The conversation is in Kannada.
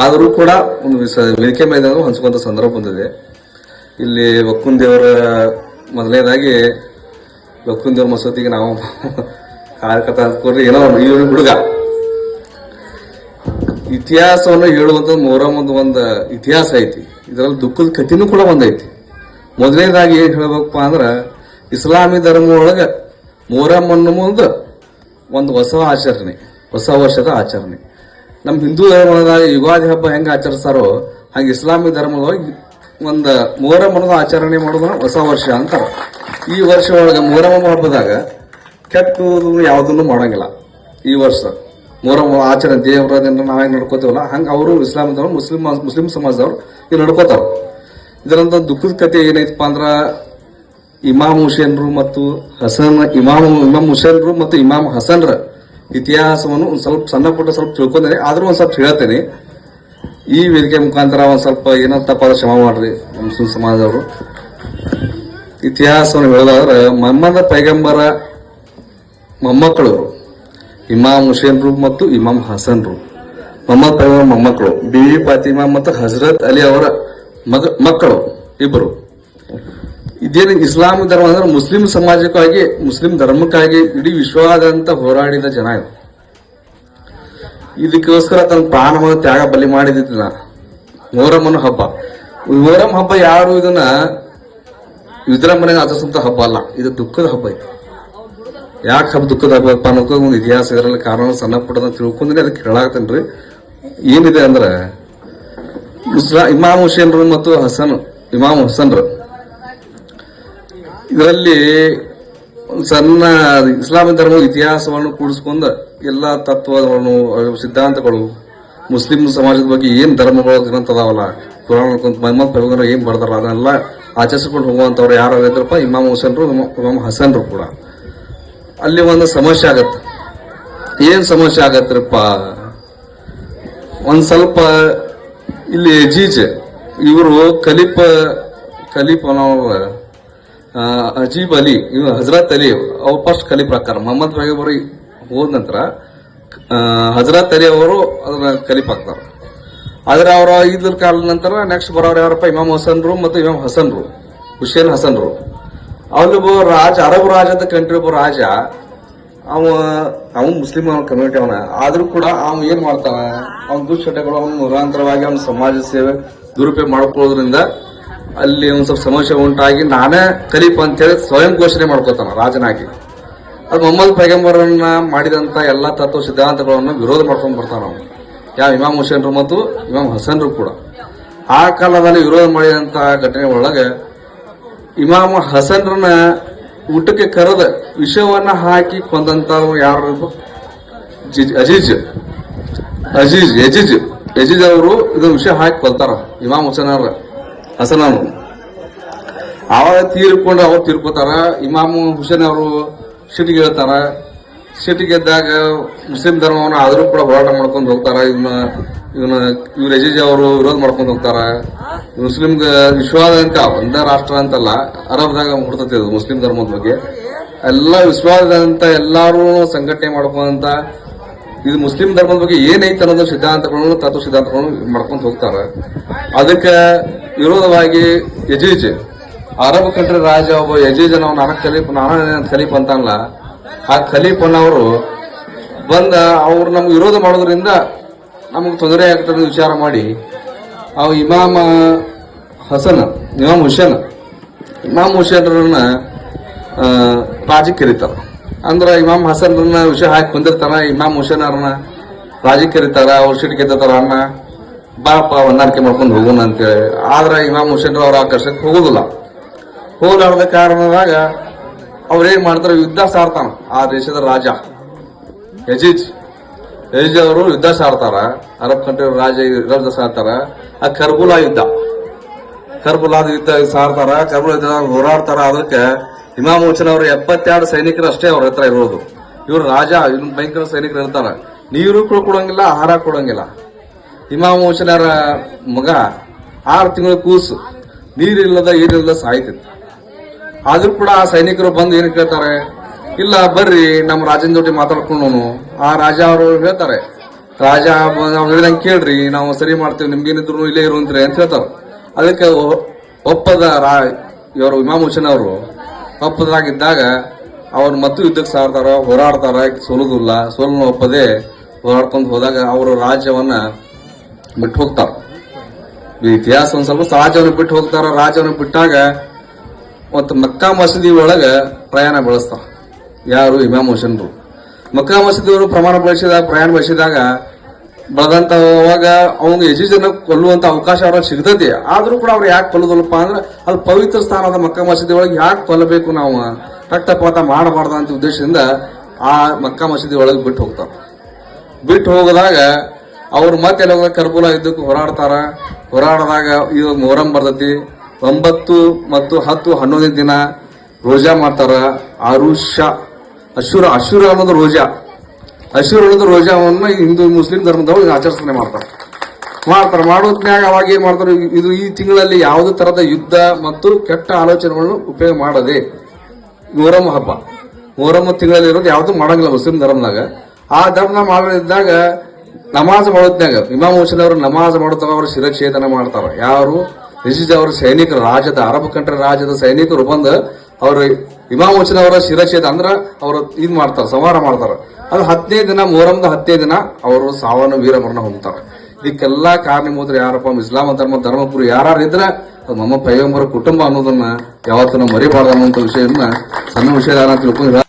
ಆದರೂ ಕೂಡ ಒಂದು ವೇದಿಕೆ ಮೇಲೆ ಹಂಚ್ಕೊಂತ ಸಂದರ್ಭ ಬಂದಿದೆ. ಇಲ್ಲಿ ಒಕ್ಕುನ್ ದೇವರ ಮೊದಲನೇದಾಗಿ ಒಕ್ಕುನ್ ದೇವ್ರ ಮಸೂತಿಗೆ ನಾವು ಕಾರ್ಯಕರ್ತ ಅಂದ್ಕೊಂಡ್ರೆ ಏನೋ ಈ ಹುಡುಗ ಇತಿಹಾಸವನ್ನು ಹೇಳುವಂತ ಮೊಹರಂ ಒಂದು ಇತಿಹಾಸ ಐತಿ. ಇದರಲ್ಲಿ ದುಃಖದ ಕಥೆನೂ ಕೂಡ ಒಂದೈತಿ. ಮೊದಲನೇದಾಗಿ ಏನ್ ಹೇಳ್ಬೇಕಪ್ಪ ಅಂದ್ರ ಇಸ್ಲಾಮಿ ಧರ್ಮ ಒಳಗ ಮೊಹರಂ ಅನ್ನೋ ಒಂದು ಹೊಸ ಆಚರಣೆ, ಹೊಸ ವರ್ಷದ ಆಚರಣೆ. ನಮ್ಮ ಹಿಂದೂ ಧರ್ಮದಾಗ ಯುಗಾದಿ ಹಬ್ಬ ಹೆಂಗ ಆಚರಿಸ್ತಾರೋ ಹಾಗೆ ಇಸ್ಲಾಮಿ ಧರ್ಮದೊಳಗೆ ಒಂದು ಮೊಹರಂ ಅನ್ನೋದು ಆಚರಣೆ ಮಾಡೋದನ್ನ ಹೊಸ ವರ್ಷ ಅಂತಾರ. ಈ ವರ್ಷ ಒಳಗ ಮೊಹರಂ ಹಬ್ಬದಾಗ ಕೆಟ್ಟದು ಯಾವುದನ್ನು ಮಾಡಂಗಿಲ್ಲ. ಈ ವರ್ಷ ಮೊಹರಂ ಆಚರಣೆ ದೇವರದಿಂದ ನಾವೇನು ನಡ್ಕೋತೀವಲ್ಲ ಹಂಗ ಅವರು ಇಸ್ಲಾಂ ಧರ್ಮ ಮುಸ್ಲಿಂ ಸಮಾಜದವ್ರು ಇದು ನಡ್ಕೋತಾರ. ಇದರಂತ ದುಃಖದ ಕಥೆ ಏನೈತಪ್ಪ ಅಂದ್ರ ಇಮಾಮ್ ಹುಸೇನ್ರು ಮತ್ತು ಇಮಾಮ್ ಹುಸೇನ್ರು ಮತ್ತು ಇಮಾಮ್ ಹಸನ್ರ ಇತಿಹಾಸವನ್ನು ಒಂದ್ ಸ್ವಲ್ಪ ಸಣ್ಣ ಪುಟ್ಟ ಸ್ವಲ್ಪ ತಿಳ್ಕೊಂಡೇನೆ, ಆದ್ರೂ ಒಂದ್ ಸ್ವಲ್ಪ ಹೇಳ್ತೇನೆ. ಈ ವೇದಿಕೆ ಮುಖಾಂತರ ಒಂದ್ ಸ್ವಲ್ಪ ಏನೋ ತಪ್ಪಾದ ಶ್ರಮ ಮಾಡ್ರಿ ಮುಸ್ಲಿಂ ಸಮಾಜದವರು. ಇತಿಹಾಸವನ್ನು ಹೇಳೋದಾದ್ರೆ ಮೊಹಮ್ಮದ್ ಪೈಗಂಬರ ಮೊಮ್ಮಕ್ಕಳು ಇಮಾಮ್ ಹುಸೇನ್ರು ಮತ್ತು ಇಮಾಮ್ ಹಸನ್ರು. ಮೊಹಮ್ಮದ್ ಪೈಗಂಬರ್ ಮೊಮ್ಮಕ್ಕಳು ಬಿವಿ ಫಾತಿಮಾ ಮತ್ತು ಹಜರತ್ ಅಲಿ ಅವರ ಮಕ್ಕಳು ಇಬ್ಬರು. ಇದೇನು ಇಸ್ಲಾಂ ಧರ್ಮ ಅಂದ್ರೆ ಮುಸ್ಲಿಂ ಸಮಾಜಕ್ಕಾಗಿ, ಮುಸ್ಲಿಂ ಧರ್ಮಕ್ಕಾಗಿ ಇಡೀ ವಿಶ್ವಾದ್ಯಂತ ಹೋರಾಡಿದ ಜನ ಇದು. ಇದಕ್ಕೋಸ್ಕರ ತನ್ನ ಪ್ರಾಣವನ್ನು ತ್ಯಾಗ ಬಲಿ ಮಾಡಿದ ಮೊಹರಂ ಅನ್ನೋ ಹಬ್ಬ. ಮೊಹರಂ ಹಬ್ಬ ಯಾರು ಇದನ್ನ ವಿಜೃಂಭಣೆಗೆ ಆಚರಿಸುವಂತ ಹಬ್ಬ ಅಲ್ಲ, ಇದು ದುಃಖದ ಹಬ್ಬ ಐತಿ. ಯಾಕೆ ಹಬ್ಬ ದುಃಖದ ಹಬ್ಬ ಅನ್ನೋಕೆ ಒಂದು ಇತಿಹಾಸ ಇದರಲ್ಲಿ ಕಾರಣ ಸಣ್ಣ ಪುಟ್ಟದ ತಿಳ್ಕೊಂಡ್ರೆ ಅದಕ್ಕೆ ಹೇಳಾಕ್ತೇನ್ರಿ. ಏನಿದೆ ಅಂದ್ರೆ ಇಮಾಮ್ ಹುಸೇನ್ರು ಮತ್ತು ಇಮಾಮ್ ಹಸನ್ರು ಇದರಲ್ಲಿ ಸಣ್ಣ ಇಸ್ಲಾಮಿ ಧರ್ಮ ಇತಿಹಾಸವನ್ನು ಕೂಡಿಸ್ಕೊಂಡ ಎಲ್ಲಾ ತತ್ವಗಳನ್ನು, ಸಿದ್ಧಾಂತಗಳು, ಮುಸ್ಲಿಂ ಸಮಾಜದ ಬಗ್ಗೆ ಏನ್ ಧರ್ಮಗಳು ಗ್ರಂಥದಾವಲ್ಲ, ಕುರಾನ್ ಮೊಹಮ್ಮದ್ ಪೈಗಂಬರ್ ಏನ್ ಬರ್ದಾರ ಅದನ್ನೆಲ್ಲ ಆಚರಿಸಿಕೊಂಡು ಹೋಗುವಂತವ್ರು ಯಾರು ಇದ್ರಪ್ಪ ಇಮಾಮ್ ಹುಸೇನ್ರು ಇಮಾಮ್ ಹಸನ್ರು ಕೂಡ. ಅಲ್ಲಿ ಒಂದು ಸಮಸ್ಯೆ ಆಗತ್ತೆ. ಏನ್ ಸಮಸ್ಯೆ ಆಗತ್ರಪ್ಪ, ಒಂದ್ ಸ್ವಲ್ಪ ಇಲ್ಲಿ ಅಜೀಜ್ ಇವರು ಖಲೀಫ್ ಅಜೀಬ್ ಅಲಿ, ಇವ್ ಹಜರತ್ ಅಲಿ ಅವ್ರು ಫಸ್ಟ್ ಖಲೀಫ್ ಆಗ್ತಾರ. ಮೊಹಮ್ಮದ್ ಪೈಗಂಬರ್ ಹೋದ ನಂತರ ಹಜರತ್ ಅಲಿ ಅವರು ಅದನ್ನ ಖಲೀಫ್ ಆಗ್ತಾರ. ಆದ್ರೆ ಅವರ ಈದ್ ಕಾಲದ ನಂತರ ನೆಕ್ಸ್ಟ್ ಬರೋರು ಯಾರಪ್ಪ ಇಮಾಮ್ ಹಸನ್ರು ಮತ್ತು ಇಮಾಮ್ ಹಸನ್ರು, ಹುಸೇನ್ ಹಸನ್ರು. ಅವ್ರಿಗೊಬ್ಬ ರಾಜ, ಅರಬ್ ರಾಜದ ಕಂಟ್ರಿ ಒಬ್ಬ ರಾಜ, ಅವ ಮುಸ್ಲಿಂ ಕಮ್ಯುನಿಟಿ ಅವನ. ಆದ್ರೂ ಕೂಡ ಅವ್ ಏನ್ ಮಾಡ್ತಾನ, ಅವ್ನ ದುಶ್ಚಟಗಳು ಅವನ ಮುಖಾಂತರವಾಗಿ ಅವನ ಸಮಾಜ ಸೇವೆ ದುರುಪಯೋಗ ಮಾಡ್ಕೊಳ್ಳೋದ್ರಿಂದ ಅಲ್ಲಿ ಒಂದ್ ಸ್ವಲ್ಪ ಸಮಸ್ಯೆ ಉಂಟಾಗಿ ನಾನೇ ಖಲೀಫ್ ಅಂತೇಳಿ ಸ್ವಯಂ ಘೋಷಣೆ ಮಾಡ್ಕೋತಾನ ರಾಜನಾಗಿ. ಅದು ಮೊಹಮ್ಮದ್ ಪೈಗಂಬರನ್ನ ಮಾಡಿದಂತ ಎಲ್ಲಾ ತತ್ವ ಸಿದ್ಧಾಂತಗಳನ್ನು ವಿರೋಧ ಮಾಡ್ಕೊಂಡ್ ಬರ್ತಾನ ಅವನು, ಯಾವ ಇಮಾಮ್ ಹುಸೇನ್ರು ಮತ್ತು ಇಮಾಮ್ ಹಸನ್ರು ಕೂಡ. ಆ ಕಾಲದಲ್ಲಿ ವಿರೋಧ ಮಾಡಿದಂತ ಘಟನೆ ಒಳಗೆ ಇಮಾಮ್ ಹಸನ್ರನ್ನ ಊಟಕ್ಕೆ ಕರೆದ ವಿಷವನ್ನ ಹಾಕಿ ಕೊಂದಂತ ಯಾರು, ಯಜೀಜ್ ಅವರು ಇದನ್ನ ವಿಷಯ ಹಾಕಿ ಕೊಲ್ತಾರ ಇಮಾಮ್ ಹಸನ್ ಅವರು. ಅವಾಗ ಅವ್ರು ತೀರ್ಕೋತಾರ. ಇಮಾಮ್ ಹುಸೇನ್ ಅವರು ಸಿಟಿಗೆ ಹೇಳ್ತಾರ. ಸಿಟಿಗೆದ್ದಾಗ ಮುಸ್ಲಿಂ ಧರ್ಮವನ್ನು ಆದ್ರೂ ಕೂಡ ಹೋರಾಟ ಮಾಡ್ಕೊಂಡು ಹೋಗ್ತಾರ. ಇವ್ರ ಯಜೀಜ್ ಅವರು ವಿರೋಧ ಮಾಡ್ಕೊಂಡು ಹೋಗ್ತಾರ. ಮುಸ್ಲಿಂ ವಿಶ್ವಾದ್ಯಂತ ಒಂದೇ ರಾಷ್ಟ್ರ ಅಂತಲ್ಲ, ಅರಬ್ದಾಗ ಹುಡ್ತೈತಿ ಅದು ಮುಸ್ಲಿಂ ಧರ್ಮದ ಬಗ್ಗೆ. ಎಲ್ಲ ವಿಶ್ವಾದ್ಯಂತ ಎಲ್ಲಾರು ಸಂಘಟನೆ ಮಾಡ್ಕೊಂತ ಇದು ಮುಸ್ಲಿಂ ಧರ್ಮದ ಬಗ್ಗೆ ಏನೈತೆ ಅನ್ನೋದು ಸಿದ್ಧಾಂತಗಳನ್ನು, ತತ್ವ ಸಿದ್ಧಾಂತಗಳನ್ನು ಮಾಡ್ಕೊಂಡು ಹೋಗ್ತಾರ. ಅದಕ್ಕೆ ವಿರೋಧವಾಗಿ ಯಜೀಜ್, ಅರಬ್ ಕಂಟ್ರಿ ರಾಜ ಒಬ್ಬ ಯಜೀಜ್ ನಾನಾ ಖಲೀಫ್ ಅಂತಲ್ಲ, ಆ ಖಲೀಫನವರು ಬಂದ ಅವ್ರು ನಮ್ಗೆ ವಿರೋಧ ಮಾಡೋದ್ರಿಂದ ನಮ್ಗೆ ತೊಂದರೆ ಆಗ್ತದೆ ವಿಚಾರ ಮಾಡಿ ಅವ್ ಇಮಾಮ್ ಹುಸೇನ್ರನ್ನ ರಾಜಕ್ಕೆ ಕರೀತಾರ. ಅಂದ್ರ ಇಮಾಮ್ ಹಸನ್ರನ್ನ ವಿಷಯ ಹಾಕಿ ಬಂದಿರ್ತಾರ. ಇಮಾಮ್ ಹುಸೇನ್ ಅವ್ರನ್ನ ರಾಜಕ್ಕೆ ಕರೀತಾರ. ಅವ್ರ ಸಿಟ್ಟಿಗೆ ಎತ್ತಾರ, ಅನ್ನ ಬಾಪ ಹೊಂದಾಣಿಕೆ ಮಾಡ್ಕೊಂಡು ಹೋಗೋಣ ಅಂತೇಳಿ. ಆದ್ರ ಇಮಾಮ್ ಹುಸೇನ್ ಅವ್ರ ಆಕರ್ಷಕ್ಕೆ ಹೋಗುದಿಲ್ಲ. ಹೋಲಾರದ ಕಾರಣದಾಗ ಅವ್ರೇನ್ ಮಾಡ್ತಾರ, ಯುದ್ಧ ಸಾರ್ತಾನ. ಆ ದೇಶದ ರಾಜ ಯಜೀಜ್ ಅವರು ಯುದ್ಧ ಸಾರ್ತಾರ. ಅರಬ್ ಕಂಟ್ರಿ ರಾಜ ಯುದ್ಧ ಸಾರ್ತಾರ. ಆ ಕರ್ಬುಲಾದ ಯುದ್ಧ ಸಾರ್ತಾರ. ಕರ್ಬುಲಾ ಯುದ್ಧ ಹೋರಾಡ್ತಾರ. ಅದಕ್ಕೆ ಇಮಾಮ್ ಹುಸೇನ್ ಅವರು 72 ಸೈನಿಕರು ಅಷ್ಟೇ ಅವ್ರ ಹತ್ರ ಇರೋದು. ಇವ್ರು ರಾಜ, ಇವ್ನ ಭಯಂಕರ ಸೈನಿಕರು ಇರ್ತಾರ. ನೀರು ಕೊಡಂಗಿಲ್ಲ, ಆಹಾರ ಕೊಡಂಗಿಲ್ಲ. ಇಮಾಮ್ ಹುಸೇನ್ ಅವರ ಮಗ 6 ತಿಂಗಳ ಕೂಸು ನೀರಿಲ್ಲದ ಏನಿಲ್ಲದ ಸಾಯ್ತಿತ್ತು. ಆದ್ರೂ ಕೂಡ ಆ ಸೈನಿಕರು ಬಂದು ಏನ್ ಕೇಳ್ತಾರೆ, ಇಲ್ಲ ಬರ್ರಿ ನಮ್ಮ ರಾಜನ ಜೊತೆ ಮಾತಾಡ್ಕೊಂಡು. ಆ ರಾಜ ಅವರು ಹೇಳ್ತಾರೆ, ರಾಜ ಹೇಳಿದಂಗೆ ಕೇಳ್ರಿ, ನಾವು ಸರಿ ಮಾಡ್ತೇವೆ, ನಿಮ್ಗೇನಿದ್ರು ಇಲ್ಲೇ ಇರುವಂತ್ರಿ ಅಂತ ಹೇಳ್ತಾರ. ಅದಕ್ಕೆ ಒಪ್ಪದ ಇವರು ಇಮಾಮ್ ಹುಸೇನ್ ಅವರು ಒಪ್ಪದಾಗಿದ್ದಾಗ ಅವ್ರು ಮತ್ತು ಯುದ್ಧಕ್ಕೆ ಸಾರ್ತಾರ, ಹೋರಾಡ್ತಾರ, ಸೋಲುದಿಲ್ಲ. ಸೋಲನ್ನು ಒಪ್ಪದೆ ಹೋರಾಡ್ಕೊಂಡು ಹೋದಾಗ ಅವರು ರಾಜ್ಯವನ್ನ ಬಿಟ್ಟು ಹೋಗ್ತಾರ. ಈ ಇತಿಹಾಸ ಒಂದ್ ಸ್ವಲ್ಪ ರಾಜ್ಯವನ್ನು ಬಿಟ್ಟು ಹೋಗ್ತಾರ. ರಾಜ್ಯವನ್ನು ಬಿಟ್ಟಾಗ ಮತ್ತು ಮಕ್ಕಾ ಮಸೀದಿ ಒಳಗ ಪ್ರಯಾಣ ಬೆಳೆಸ್ತಾರ. ಯಾರು? ಇಮಾಮ್ ಹುಸೇನ್ರು. ಮಕ್ಕಾ ಮಸೀದಿಯವರು ಪ್ರಯಾಣ ಬೆಳೆಸಿದಾಗ ಬೆಳೆದಂತವಾಗ ಅವ್ನು ಯಜೀಜನ ಕೊಲ್ಲುವಂತ ಅವಕಾಶ ಅವ್ರಿಗೆ ಸಿಗ್ತದೆ. ಆದ್ರೂ ಕೂಡ ಅವ್ರು ಯಾಕೆ ಕೊಲ್ಲುದಲ್ಲಪ್ಪ ಅಂದ್ರೆ ಅದು ಪವಿತ್ರ ಸ್ಥಾನದ ಮಕ್ಕಾ ಮಸೀದಿ ಒಳಗೆ ಯಾಕೆ ಕೊಲ್ಲಬೇಕು, ನಾವು ರಕ್ತಪಾತ ಮಾಡಬಾರ್ದ ಅಂತ ಉದ್ದೇಶದಿಂದ ಆ ಮಕ್ಕಾ ಮಸೀದಿ ಒಳಗೆ ಬಿಟ್ಟು ಹೋಗ್ತಾರ. ಬಿಟ್ಟು ಹೋಗದಾಗ ಅವ್ರು ಮತ್ತೆ ಎಲ್ಲ ಕರ್ಬೂಲ ಯುದ್ಧಕ್ಕೆ ಹೋರಾಡದಾಗ ಇದು ಮೊಹರಂ ಬರ್ತೈತಿ. 9 ಮತ್ತು 10, 11 ದಿನ ರೋಜಾ ಮಾಡ್ತಾರ. ಅಶೂರ ಅನ್ನೋದು ರೋಜಾ. ಅಶೂರ ಅನ್ನೋದು ರೋಜಾವನ್ನು ಹಿಂದೂ ಮುಸ್ಲಿಂ ಧರ್ಮದವರು ಆಚರಿಸಣೆ ಮಾಡ್ತಾರೆ. ಮಾಡೋದ್ನಾಗ ಅವಾಗ ಏನ್ ಮಾಡ್ತಾರೆ, ಇದು ಈ ತಿಂಗಳಲ್ಲಿ ಯಾವುದೇ ತರದ ಯುದ್ಧ ಮತ್ತು ಕೆಟ್ಟ ಆಲೋಚನೆಗಳನ್ನು ಉಪಯೋಗ ಮಾಡದೆ ಮೊಹರಂ ಹಬ್ಬ, ಮೊಹರಂ ತಿಂಗಳಲ್ಲಿ ಇರೋದು ಯಾವ್ದು ಮಾಡಂಗಿಲ್ಲ ಮುಸ್ಲಿಂ ಧರ್ಮದಾಗ. ಆ ಧರ್ಮ ಮಾಡಿದಾಗ ನಮಾಜ್ ಮಾಡೋದ್ನಾಗ ಇಮಾಮ್ ಹುಸೇನ್ ಅವರು ನಮಾಜ್ ಮಾಡುತ್ತಾಗ ಅವರು ಶಿರಚ್ಛೇದನ ಮಾಡ್ತಾರ. ಯಾರು? ಯಜೀಜ್ ಅವರ ಸೈನಿಕರು, ಅರಬ್ ಕಂಟ್ರಿ ರಾಜ್ಯದ ಸೈನಿಕರು ಬಂದು ಅವರು ಇಮಾಮ್ ಹುಸೇನ್ ಅವರ ಶಿರಚ್ಛೇದ ಅಂದ್ರ ಅವರು ಇದ್ ಮಾಡ್ತಾರ, ಸಂಹಾರ ಮಾಡ್ತಾರ. ಅದು 10ನೇ ದಿನ, ಮೊಹರಂದ 10ನೇ ದಿನ ಅವರು ಸಾವನ್ನು ವೀರಮರಣ ಹೊಂದ್ತಾರ. ಇದಕ್ಕೆಲ್ಲಾ ಕಾರಣೀಭೂತರು ಯಾರಪ್ಪ? ಇಸ್ಲಾಂ ಧರ್ಮಪುರಿ ಯಾರು ಇದ್ರೆ ಅದು ನಮ್ಮ ಪೈಗಂಬರ ಕುಟುಂಬ ಅನ್ನೋದನ್ನ ಯಾವತ್ತೂ ನಾವು ಮರಿಬಾರ್ದು ಅನ್ನುವಂಥ ವಿಷಯವನ್ನ ಸಣ್ಣ ವಿಷಯ ತಿಳ್ಕೊಂಡು